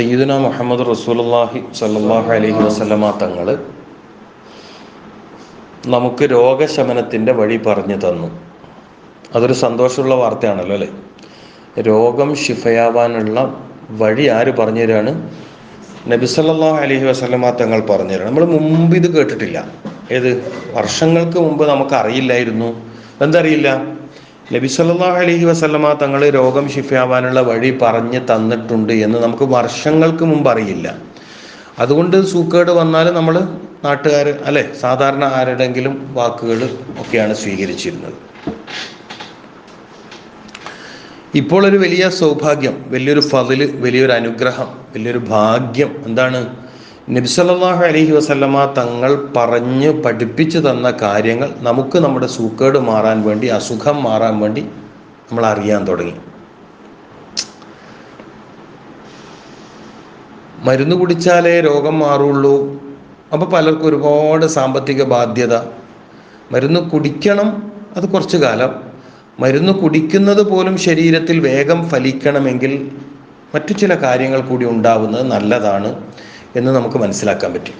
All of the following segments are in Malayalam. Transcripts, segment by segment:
സയ്യിദുന മുഹമ്മദ് റസൂലുള്ളാഹി സ്വല്ലല്ലാഹു അലൈഹി വസല്ലമ തങ്ങൾ നമുക്ക് രോഗശമനത്തിൻ്റെ വഴി പറഞ്ഞു തന്നു. അതൊരു സന്തോഷമുള്ള വാർത്തയാണല്ലോ അല്ലേ? രോഗം ശിഫയാവാനുള്ള വഴി ആര് പറഞ്ഞു തരാണ്? നബി സല്ലല്ലാഹു അലൈഹി വസല്ലമ തങ്ങൾ പറഞ്ഞു തരാണ്. നമ്മൾ മുമ്പ് ഇത് കേട്ടിട്ടില്ല. ഏത് വർഷങ്ങൾക്ക് മുമ്പ് നമുക്ക് അറിയില്ലായിരുന്നു. എന്തറിയില്ല? നബി സല്ലല്ലാഹു അലൈഹി വസല്ലമ തങ്ങൾ രോഗം ശിഫയാവാനുള്ള വഴി പറഞ്ഞു തന്നിട്ടുണ്ട് എന്ന് നമുക്ക് വർഷങ്ങൾക്ക് മുമ്പ് അറിയില്ല. അതുകൊണ്ട് സൂക്കേട് വന്നാൽ നമ്മൾ നാട്ടുകാർ അല്ലെ, സാധാരണ ആരുടെങ്കിലും വാക്കുകൾ ഒക്കെയാണ് സ്വീകരിച്ചിരുന്നത്. ഇപ്പോൾ ഒരു വലിയ സൗഭാഗ്യം, വലിയൊരു ഫളില്, വലിയൊരു അനുഗ്രഹം, വലിയൊരു ഭാഗ്യം എന്താണ്? നബി സല്ലല്ലാഹു അലൈഹി വസല്ലമ തങ്ങൾ പറഞ്ഞ് പഠിപ്പിച്ചു തന്ന കാര്യങ്ങൾ നമുക്ക് നമ്മുടെ സൂക്കേട് മാറാൻ വേണ്ടി, അസുഖം മാറാൻ വേണ്ടി നമ്മൾ അറിയാൻ തുടങ്ങി. മരുന്ന് കുടിച്ചാലേ രോഗം മാറുള്ളൂ. അപ്പോൾ പലർക്കും ഒരുപാട് സാമ്പത്തിക ബാധ്യത. മരുന്ന് കുടിക്കണം, അത് കുറച്ചു കാലം. മരുന്ന് കുടിക്കുന്നത് പോലും ശരീരത്തിൽ വേഗം ഫലിക്കണമെങ്കിൽ മറ്റു ചില കാര്യങ്ങൾ കൂടി ഉണ്ടാവുന്നത് നല്ലതാണ് എന്ന് നമുക്ക് മനസ്സിലാക്കാൻ പറ്റും.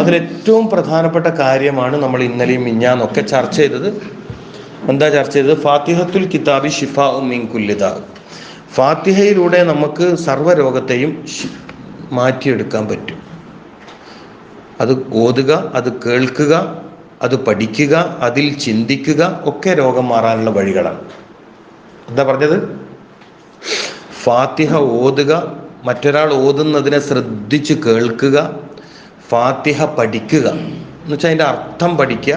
അതിലേറ്റവും പ്രധാനപ്പെട്ട കാര്യമാണ് നമ്മൾ ഇന്നലെയും മിഞ്ഞാന്നൊക്കെ ചർച്ച ചെയ്തത്. എന്താ ചർച്ച ചെയ്തത്? ഫാത്തിഹത്തുൽ കിതാബി ശിഫാഉ മിൻ കുല്ലി ദാ. ഫാത്തിഹയിലൂടെ നമുക്ക് സർവ്വരോഗത്തെയും മാറ്റിയെടുക്കാൻ പറ്റും. അത് ഓതുക, അത് കേൾക്കുക, അത് പഠിക്കുക, അതിൽ ചിന്തിക്കുക ഒക്കെ രോഗം മാറാനുള്ള വഴികളാണ്. എന്താ പറഞ്ഞത്? ഫാത്തിഹ ഓതുക, മറ്റൊരാൾ ഓതുന്നതിനെ ശ്രദ്ധിച്ച് കേൾക്കുക, ഫാത്തിഹ പഠിക്കുക എന്ന് വെച്ചാൽ അതിൻ്റെ അർത്ഥം പഠിക്കുക,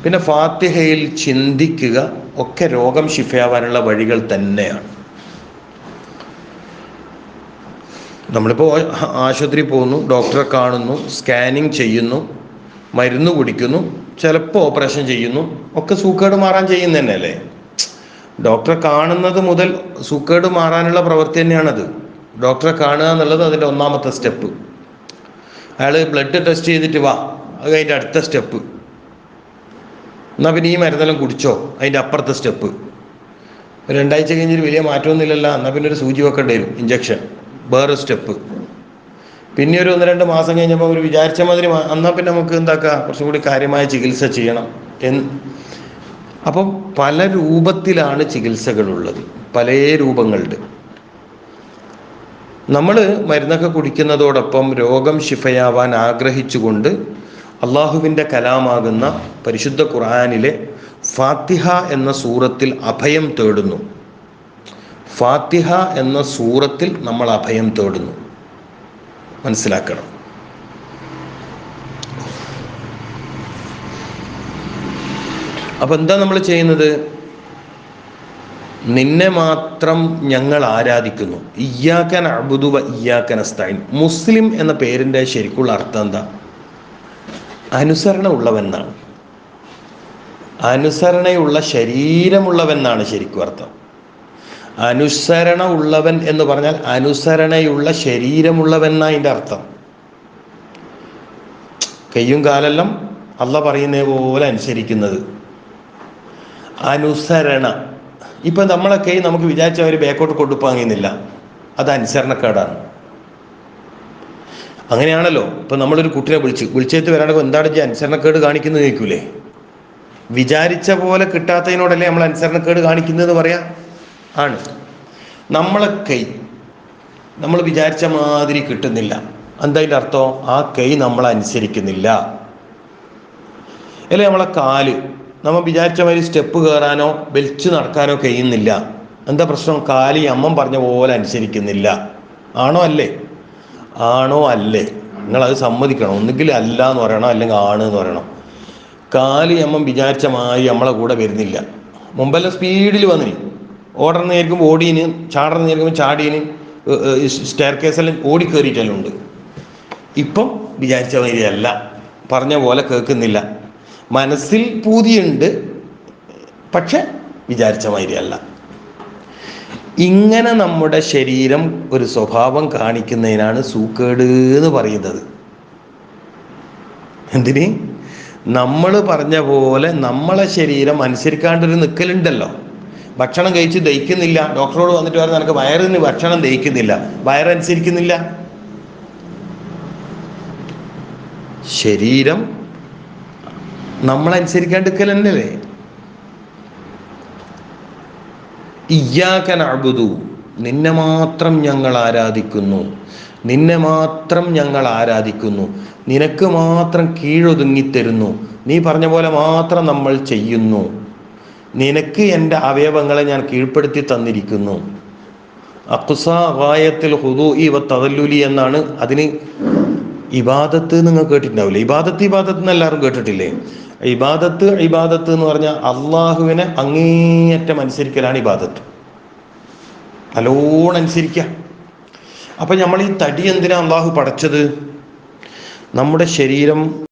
പിന്നെ ഫാത്തിഹയിൽ ചിന്തിക്കുക ഒക്കെ രോഗം ശിഫയാവാനുള്ള വഴികൾ തന്നെയാണ്. നമ്മളിപ്പോൾ ആശുപത്രിയിൽ പോകുന്നു, ഡോക്ടറെ കാണുന്നു, സ്കാനിങ് ചെയ്യുന്നു, മരുന്ന് കുടിക്കുന്നു, ചിലപ്പോൾ ഓപ്പറേഷൻ ചെയ്യുന്നു, ഒക്കെ സൂക്കേട് മാറാൻ ചെയ്യുന്ന തന്നെയല്ലേ? ഡോക്ടറെ കാണുന്നത് മുതൽ സൂക്കേട് മാറാനുള്ള പ്രവൃത്തി തന്നെയാണത്. ഡോക്ടറെ കാണുക എന്നുള്ളത് അതിൻ്റെ ഒന്നാമത്തെ സ്റ്റെപ്പ്. അയാൾ ബ്ലഡ് ടെസ്റ്റ് ചെയ്തിട്ട് വാ, അത് അതിൻ്റെ അടുത്ത സ്റ്റെപ്പ്. എന്നാൽ പിന്നെ ഈ മരുന്നെല്ലാം കുടിച്ചോ, അതിൻ്റെ അപ്പുറത്തെ സ്റ്റെപ്പ്. 2 ആഴ്ച കഴിഞ്ഞിട്ട് വലിയ മാറ്റമൊന്നുമില്ലല്ലോ, എന്നാൽ പിന്നെ ഒരു സൂചി വെക്കേണ്ടി വരും, ഇഞ്ചക്ഷൻ, വേറെ സ്റ്റെപ്പ്. പിന്നെ ഒരു 1-2 മാസം കഴിഞ്ഞപ്പോൾ ഒരു വിചാരിച്ച മാതിരി എന്നാൽ പിന്നെ നമുക്ക് എന്താക്കുക, കുറച്ചും കൂടി കാര്യമായ ചികിത്സ ചെയ്യണം അപ്പം പല രൂപത്തിലാണ് ചികിത്സകളുള്ളത്, പല രൂപങ്ങളുണ്ട്. നമ്മൾ മരുന്നൊക്കെ കുടിക്കുന്നതോടൊപ്പം രോഗം ശിഫയാവാൻ ആഗ്രഹിച്ചുകൊണ്ട് അള്ളാഹുവിൻ്റെ കലാമാകുന്ന പരിശുദ്ധ ഖുർആനിലെ ഫാത്തിഹ എന്ന സൂറത്തിൽ അഭയം തേടുന്നു. ഫാത്തിഹ എന്ന സൂറത്തിൽ നമ്മൾ അഭയം തേടുന്നു. മനസ്സിലാക്കണം. അപ്പം എന്താ നമ്മൾ ചെയ്യുന്നത്? നിന്നെ മാത്രം ഞങ്ങൾ ആരാധിക്കുന്നു. ഇയ്യാക നഅ്ബുദു വ ഇയ്യാക നസ്തഈൻ. മുസ്ലിം എന്ന പേരിൻ്റെ ശരിക്കുള്ള അർത്ഥം എന്താ? അനുസരണ ഉള്ളവെന്നാണ്. അനുസരണയുള്ള ശരീരമുള്ളവെന്നാണ് ശരിക്കും അർത്ഥം. അനുസരണ ഉള്ളവൻ എന്ന് പറഞ്ഞാൽ അനുസരണയുള്ള ശരീരമുള്ളവെന്നാ അതിൻ്റെ അർത്ഥം. കയ്യും കാലെല്ലാം അള്ള പറയുന്നത് പോലെ അനുസരിക്കുന്നത് അനുസരണ. ഇപ്പം നമ്മളെ കൈ നമുക്ക് വിചാരിച്ച അവർ ബാക്കോട്ട് കൊണ്ടുപോകുന്നില്ല, അത് അനുസരണക്കേടാണ്. അങ്ങനെയാണല്ലോ. ഇപ്പം നമ്മളൊരു കുട്ടിനെ വിളിച്ചേത്ത് വരാണെങ്കിൽ എന്താണ് അനുസരണക്കേട് കാണിക്കുന്നത് ചോദിക്കൂലേ? വിചാരിച്ച പോലെ കിട്ടാത്തതിനോടല്ലേ നമ്മൾ അനുസരണക്കേട് കാണിക്കുന്നതെന്ന് പറയാം. ആണ്. നമ്മളെ കൈ നമ്മൾ വിചാരിച്ച മാതിരി കിട്ടുന്നില്ല, എന്താ അതിൻ്റെ അർത്ഥം? ആ കൈ നമ്മളെ അനുസരിക്കുന്നില്ല. അല്ലെ നമ്മളെ കാല് നമ്മൾ വിചാരിച്ച മാതിരി സ്റ്റെപ്പ് കയറാനോ വലിച്ചു നടക്കാനോ കഴിയുന്നില്ല. എന്താ പ്രശ്നം? കാല് അമ്മൻ പറഞ്ഞ പോലെ അനുസരിക്കുന്നില്ല. ആണോ അല്ലേ? ആണോ അല്ലേ? നിങ്ങളത് സമ്മതിക്കണം. ഒന്നുകിൽ അല്ല എന്ന് പറയണം, അല്ലെങ്കിൽ ആണ് എന്ന് പറയണം. കാല് അമ്മൻ വിചാരിച്ച മാതിരി നമ്മളെ കൂടെ വരുന്നില്ല. മുമ്പെല്ലാം സ്പീഡിൽ വന്നിനി, ഓടർന്ന് നേരിക്കുമ്പോൾ ഓടീന്, ചാടർന്ന് നേരിക്കുമ്പോൾ ചാടീന്, സ്റ്റെയർ കേസെല്ലാം ഓടി കയറിയിട്ടെല്ലാം ഉണ്ട്. ഇപ്പം വിചാരിച്ച മാതിരി അല്ല, പറഞ്ഞ പോലെ കേൾക്കുന്നില്ല. മനസ്സിൽ പൂതിയുണ്ട്, പക്ഷെ വിചാരിച്ച മാതിരി അല്ല. ഇങ്ങനെ നമ്മുടെ ശരീരം ഒരു സ്വഭാവം കാണിക്കുന്നതിനാണ് സൂക്കേട് എന്ന് പറയുന്നത്. എന്തിന്? നമ്മൾ പറഞ്ഞ പോലെ നമ്മളെ ശരീരം അനുസരിക്കാണ്ടൊരു നിൽക്കലുണ്ടല്ലോ. ഭക്ഷണം കഴിച്ച് ദഹിക്കുന്നില്ല, ഡോക്ടറോട് വന്നിട്ട് പറഞ്ഞാൽ നിനക്ക് വയറിന് ഭക്ഷണം ദഹിക്കുന്നില്ല, വയറനുസരിക്കുന്നില്ല. ശരീരം നമ്മളനുസരിക്കാണ്ടിരിക്കൽ തന്നെയല്ലേ. ഇയ്യാക നഅ്ബുദു, നിന്നെ മാത്രം ഞങ്ങൾ ആരാധിക്കുന്നു, നിന്നെ മാത്രം ഞങ്ങൾ ആരാധിക്കുന്നു, നിനക്ക് മാത്രം കീഴൊതുങ്ങിത്തരുന്നു, നീ പറഞ്ഞ പോലെ മാത്രം നമ്മൾ ചെയ്യുന്നു, നിനക്ക് എൻ്റെ അവയവങ്ങളെ ഞാൻ കീഴ്പ്പെടുത്തി തന്നിരിക്കുന്നു. അഖ്സ ഗായത്തിൽ ഹുദൂഇ വ തദല്ലുലി എന്നാണ് അതിന്. ഇബാദത്ത് നിങ്ങൾ കേട്ടിട്ടുണ്ടാവില്ലേ? ഇബാദത്ത് എന്ന് എല്ലാവരും കേട്ടിട്ടില്ലേ? ഇബാദത്ത് എന്ന് പറഞ്ഞാൽ അള്ളാഹുവിനെ അങ്ങേയറ്റം അനുസരിക്കലാണ് ഇബാദത്ത്. നല്ലോണം അനുസരിക്കുക. അപ്പൊ നമ്മൾ ഈ തടി എന്തിനാ അള്ളാഹു പടച്ചത്? നമ്മുടെ ശരീരം